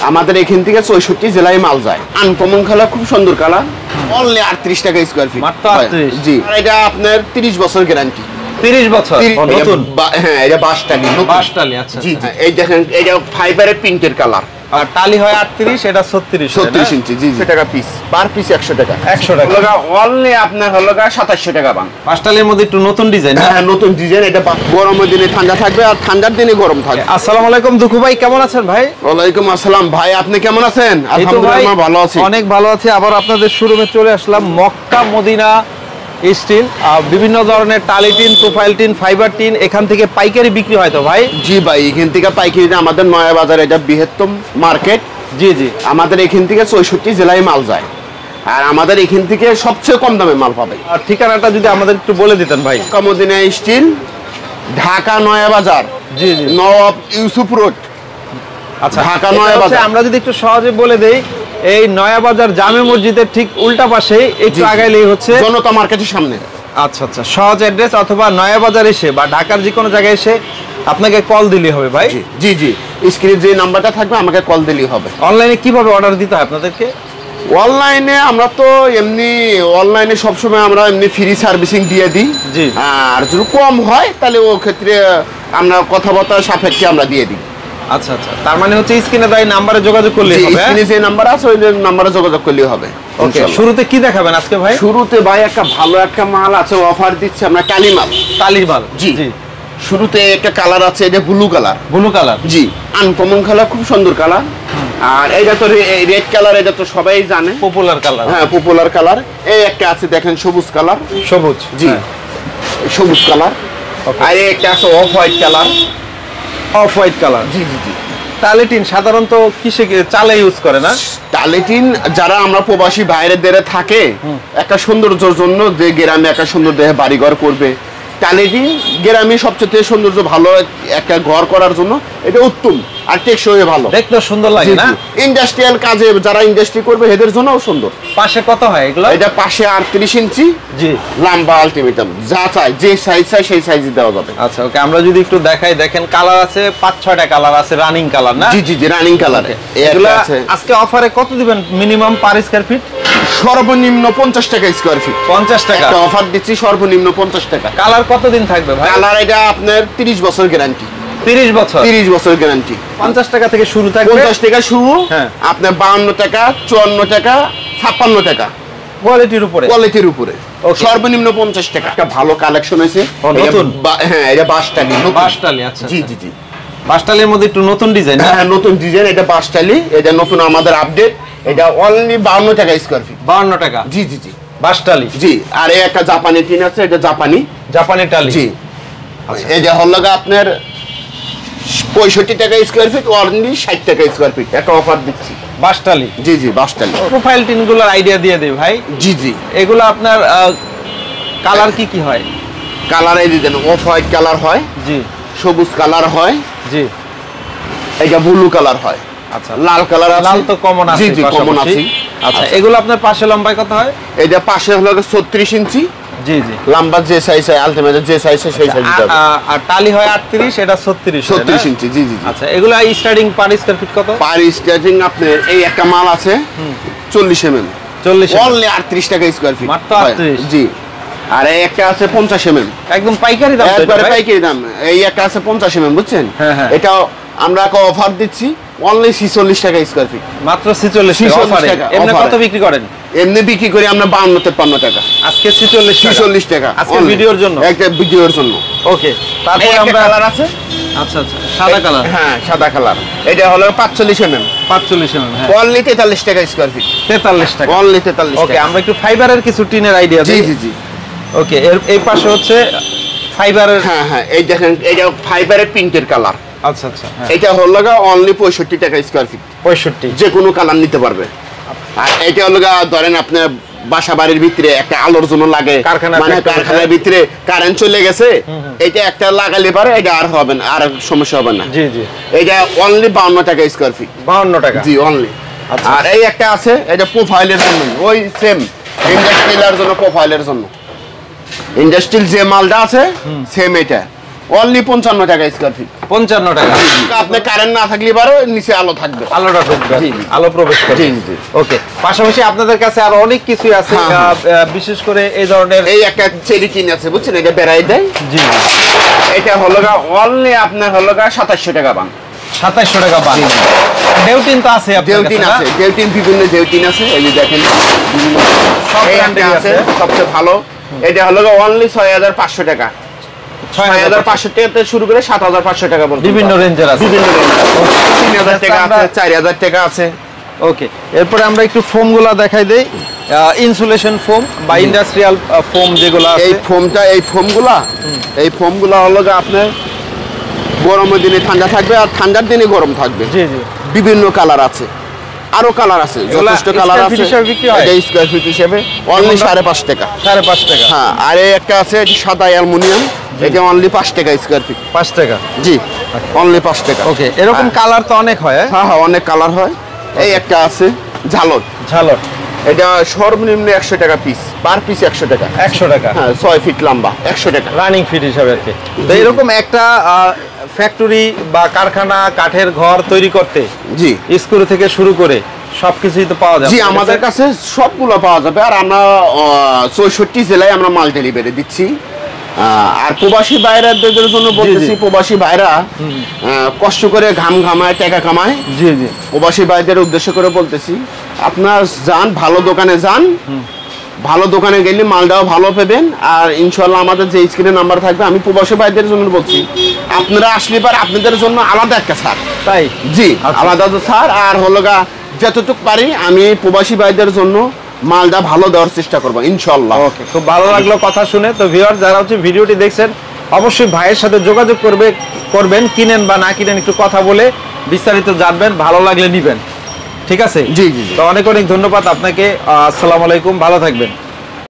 আমাদের এখান থেকে 64 জেলায় মাল যায়। আনকমন কালার, খুব সুন্দর কালার, অনলি 38 টাকা স্কয়ার ফিট। মাত্র 38? জি। আর এটা আপনার 30 বছর গ্যারান্টি। 30 বছর নতুন? হ্যাঁ, এটা বাসটালি, বাসটালি। আচ্ছা জি জি। এই দেখেন, এটা ফাইবারের প্রিন্টের কালার। আর টালি হয় 38, এটা 36 ইঞ্চি। জি জি। টাকা পিস, পার পিস 100 টাকা। 100 টাকা হলো অনলি আপনার হলো 2700 টাকা পান। বাসটালির মধ্যে একটু নতুন ডিজাইন। হ্যাঁ, নতুন ডিজাইন। এটা গরমের দিনে ঠান্ডা থাকবে, আর ঠান্ডার দিনে গরম থাকবে। আসসালামু আলাইকুম দুঃখু ভাই, কেমন আছেন ভাই? ওয়ালাইকুম আসসালাম ভাই, আপনি কেমন আছেন? আলহামদুলিল্লাহ ভালো আছি। অনেক ভালো আছি। আবার আপনাদের শোরুমে চলে আসলাম। মক্কা মদিনা স্টিল, বিভিন্ন ধরনের টালি tin, profile tin, fibre tin এখান থেকে পাইকারি বিক্রি হয় তো ভাই? জি ভাই, এখান থেকে পাইকারি। আমাদের নয়া বাজার, এটা বৃহত্তম মার্কেট। জি জি। আমাদের এখান থেকে 64 জেলায় মাল যায়, আর আমাদের এখান থেকে সবচেয়ে কম দামে মাল পাবে। আর ঠিকানাটা যদি আমাদের একটু বলে দিতেন ভাই। মক্কা মদিনা স্টিল, ঢাকা নয়া বাজার। জি জি। নওয়াব ইউসুফ রোড। আচ্ছা, ঢাকা নয়া বাজার। আমরা যদি একটু সহজে বলে দেই, এই নয়া বাজার জামে মসজিদের ঠিক উল্টা পাশে একটু আগাইলেই হচ্ছে জনতা মার্কেটের সামনে। আচ্ছা আচ্ছা, সহজ অ্যাড্রেস। অথবা নয়া বাজার এসে বা ঢাকার যে কোনো জায়গায় এসে আপনাকে কল দিলেই হবে ভাই। জি জি। স্ক্রিনে যে নাম্বারটা থাকবে আমাকে কল দিলেই হবে। অনলাইনে কিভাবে অর্ডার দিতে হয় আপনাদেরকে? অনলাইনে আমরা তো এমনি অনলাইনে সবসময় আমরা এমনি ফ্রি সার্ভিসিং দিয়ে দিই। জি। আর যদি কম হয় তাহলে ও ক্ষেত্রে আমরা কথাবার্তা সাপেক্ষে আমরা দিয়ে দিই। আচ্ছা আচ্ছা, তার মানে হচ্ছে স্ক্রিনে দেওয়া নাম্বারে যোগাযোগ করলে হবে। স্ক্রিনে যে নাম্বার আছে ওই নাম্বারে যোগাযোগ করলেই হবে। ওকে, শুরুতে কি দেখাবেন আজকে ভাই? শুরুতে ভাই একটা ভালো একটা মাল আছে, অফার দিচ্ছে আমরা, কালি মাল। টালি মাল। জি জি। শুরুতে একটা কালার আছে, এটা ব্লু কালার। Blue colour? জি। আনকমন কালার, খুব সুন্দর কালার। আর এটা তো রেড কালার, এটা তো সবাই জানে, পপুলার কালার। হ্যাঁ, পপুলার কালার। এই একটা আছে দেখেন, সবুজ কালার। সবুজ? জি। সবুজ কালার। আর এই একটা আছে off white colour. Off white colour. জি জি জি। টালি টিন সাধারণত কিসে চালে ইউজ করে না? টালি টিন যারা আমরা প্রবাসী বাইরের থাকে, একটা সৌন্দর্যের জন্য, যে গ্রামে একটা সুন্দর দেহে বাড়িঘর করবে, টালি টিন গ্রামে সবচেয়ে সৌন্দর্য ভালো একটা ঘর করার জন্য এটা উত্তম, আর টেকসই ভালো, দেখতে সুন্দর লাগে না? ইন্ডাস্ট্রিয়াল কাজে যারা ইন্ডাস্ট্রি করবে এদের জন্যও সুন্দর। পাশে কত হয় এগুলো? এটা পাশে 38 ইঞ্চি। জি। লম্বা আলটিমেটাম, যা চাই, যে সাইজ চাই সেই সাইজই দেওয়া যাবে। আচ্ছা ওকে, আমরা যদি একটু দেখাই, দেখেন কালার আছে 5-6টা কালার আছে, রানিং কালার না? জি জি জি, রানিং কালার। এগুলা আজকে অফারে কত দিবেন মিনিমাম পার স্কয়ার ফিট? সর্বনিম্ন 50 টাকা স্কয়ার ফিট। 50 টাকা একটা অফার দিচ্ছি, সর্বনিম্ন 50 টাকা। কালার কতদিন থাকবে ভাই? কালার এটা আপনার 30 বছর গ্যারান্টি। 30 বছর? 30 বছর গ্যারান্টি। 50 টাকা থেকে শুরু থাকবে? 50 টাকা শুরু। হ্যাঁ। আপনার 52 টাকা, 54 টাকা, 56 টাকা, কোয়ালিটির উপরে? কোয়ালিটির উপরে। সর্বনিম্ন 50 টাকা। একটা ভালো কালেকশন হয়েছে নতুন। হ্যাঁ, এটা বাসটালি। বাসটালি? আচ্ছা জি জি জি। বাসটালির মধ্যে একটু নতুন ডিজাইন। হ্যাঁ, নতুন ডিজাইন। এটা বাসটালি, এটা নতুন আমাদের আপডেট। এটা অনলি 52 টাকা স্কয়ার ফিট। 52 টাকা? জি জি জি। বাসটালি? জি। আর এই একটা জাপানি টিন আছে, এটা জাপানি টালি? জি। এটা হল আপনার 65 টাকা স্কয়ার ফিট, অনলি 60 টাকা স্কয়ার ফিট। একটা অফার দিচ্ছি। বাসটালি? জি জি, বাসটালি। প্রোফাইল টিন গুলোর আইডিয়া দিয়ে দেই ভাই। জি জি। এগুলো আপনার কালার কি কি হয়? কালার এই দিতেন, অফ হোয়াইট কালার হয়। জি। সবুজ কালার হয়। জি। এটা ব্লু কালার হয়। আচ্ছা, লাল কালার আছে। লাল তো কমন আছে? জি জি, কমন আছে। আচ্ছা, এগুলো আপনার পাশে লম্বায় কত হয়? এটা পাশে হলো 36 ইঞ্চি। জি জি। লম্বা যে সাইজ হয়, আলটিমেট যে সাইজ হয় সেই সাইজ দিতে হবে। আর টালি হয় 38, এটা 36 ইঞ্চি। জি জি। আচ্ছা, এগুলো স্টার্টিং পার স্কয়ার ফিট কত? পার স্টার্টিং আপনার এই একটা মাল আছে 40 mm। 40 অনলি 38 টাকা স্কয়ার ফিট। মাত্র 38? জি। আর এই একটা আছে 50 mm। একদম পাইকারি দাম? একবারে পাইকারি দাম। এই একটা আছে 50 mm, বুঝছেন? হ্যাঁ হ্যাঁ। এটা আমরা অফার দিচ্ছি অনলি 46 টাকা স্কয়ার ফিট। মাত্র 46 টাকা? এমনি কত বিক্রি করেন? এমনি বিক্রি করি আমরা 52-53 টাকা। আজকে 46 টাকা আজকে ভিডিওর জন্য? একটা ভিডিওর জন্য। ওকে, তারপর আমরা কালার আছে। আচ্ছা আচ্ছা, সাদা কালার? হ্যাঁ, সাদা কালার। এটা হলো 45 mm। 45 mm, হ্যাঁ। অনলি 43 টাকা স্কয়ার ফিট। 43 টাকা? অনলি 43 টাকা। ওকে, আমরা একটু ফাইবারের কিছু টিনের আইডিয়া জি দিই। জি জি। ওকে, এই পাশে হচ্ছে ফাইবারের। হ্যাঁ হ্যাঁ, এই দেখেন, এটা ফাইবারের প্রিন্টের কালার। আচ্ছা আচ্ছা, এটা হলো অনলি 65 টাকা স্কয়ার ফিট। 65? যে কোনো কালার নিতে পারবে। আর এটা হলো ধরেন আপনার বাসা বাড়ির ভিতরে একটা আলোর জন্য লাগে, মানে কারখানার ভিতরে কারেন্ট চলে গেছে, এটা একটা লাগালে পারে, এটা আর হবে না, আর সমস্যা হবে না। জি জি। এটা অনলি 52 টাকা স্কয়ার ফিট। 52 টাকা? জি, অনলি। আর এই একটা আছে, এটা প্রোফাইলের জন্য, ওই সেম ইন্ডাস্ট্রিয়ালের জন্য, প্রোফাইলের জন্য। ইন্ডাস্ট্রিয়াল যে মালটা আছে সেম এটা। অনলি 55 টাকা স্কয়ার ফিট। 55 টাকা। আপনি কারেন্ট না থাকলে পারো নিচে আলো থাকবে, আলোটা ঢুকবে, জি, জি। আলো প্রবেশ করবে। জি, জি। ওকে, পাশাপাশি আপনাদের কাছে আরো অনেক কিছু আছে, হ্যাঁ, বিশেষ করে এই ধরনের। এই একটা চেরি টিন আছে বুঝছেন, এটা বেড়াই দেয়। জি, এটা হলো গা অনলি আপনার হলো গা 2700 টাকা বান। 2700 টাকা বান। ডেউটিন তো আছে আপনাদের দেউটিন কাছে, আছে, না? দেউটিন বিভিন্ন দেউটিন আছে, এই যে দেখেন সব এই ব্র্যান্ডের একটা আছে। সবচেয়ে ভালো। এটা হলো গা অনলি 6500 টাকা। 6500 টাকা থেকে শুরু করে 7500 টাকা পর্যন্ত বিভিন্ন রেঞ্জের আছে। বিভিন্ন রেঞ্জ 3000 টাকা আছে, 4000 টাকা আছে। ওকে, এরপরে আমরা একটু ফোমগুলা দেখাই দেই। ইনসুলেশন ফোম বা ইন্ডাস্ট্রিয়াল ফোম যেগুলো আছে। এই ফোমগুলা হলো গা আপনার গরমের দিনে ঠান্ডা থাকবে আর ঠান্ডার দিনে গরম থাকবে। জি, জি। বিভিন্ন কালার আছে, আরো কালার আছে, এগুলা যথেষ্ট কালার square feet আছে। হিসেবে বিক্রি হয়? এটা স্কয়ার ফিট হিসেবে অনলি 5.5 টাকা। 5.5 টাকা। হ্যাঁ, আর এই একটা আছে এটি সাদা অ্যালুমিনিয়াম, এটা অনলি 5 টাকা স্কয়ার ফিট। 5 টাকা। জি, অনলি 5 টাকা। ওকে, এরকম কালার তো অনেক হয়। হ্যাঁ হ্যাঁ, অনেক কালার হয়। এই একটা আছে ঝালর, ঝালর এটা সর্বনিম্ন 100 টাকা পিস, পার পিস 100 টাকা। 100 টাকা। হ্যাঁ, 6 ফিট লম্বা, 100 টাকা। রানিং ফিট হিসাবে আর কি। তো জি, এরকম একটা ফ্যাক্টরি বা কারখানা কাঠের ঘর তৈরি করতে জি স্ক্রু থেকে শুরু করে সবকিছুই তো পাওয়া যায় জি, আপনাদের আমাদের কাছে সবগুলো পাওয়া যাবে। আর আমরা 64 জেলায় আমরা মাল ডেলিভারি দিচ্ছি। আর প্রবাসী ভাইরাদের জন্য বলতেছি, প্রবাসী ভাইরা কষ্ট করে ঘাম ঘামায়, টাকা কামায়। জি, জি। প্রবাসী ভাইদের উদ্দেশ্য করে বলতেছি, আপনার যান, ভালো দোকানে যান, ভালো দোকানে গেলে মালটাও ভালো পাবেন। আর ইনশাল্লাহ আমাদের যে স্ক্রিনে নাম্বার থাকবে, আমি প্রবাসী ভাইদের জন্য বলছি, আপনারা আসলে পারে আপনাদের জন্য আলাদা একটা ছাড়। তাই? জি, আচ্ছা। আলাদা তো ছাড়। আর হলো গা যতটুকু পারি আমি প্রবাসী ভাইদের জন্য মালটা ভালো দেওয়ার চেষ্টা করবো ইনশাল্লাহ। ওকে, খুব ভালো লাগলো কথা শুনে। তো ভিউয়ার যারা হচ্ছে ভিডিওটি দেখছেন, অবশ্যই ভাইয়ের সাথে যোগাযোগ করবেন, কিনেন বা না কিনেন একটু কথা বলে বিস্তারিত জানবেন, ভালো লাগলে নিবেন। ঠিক আছে? জি, জি, জি। তো অনেক অনেক ধন্যবাদ আপনাকে। আসসালামু আলাইকুম, ভালো থাকবেন।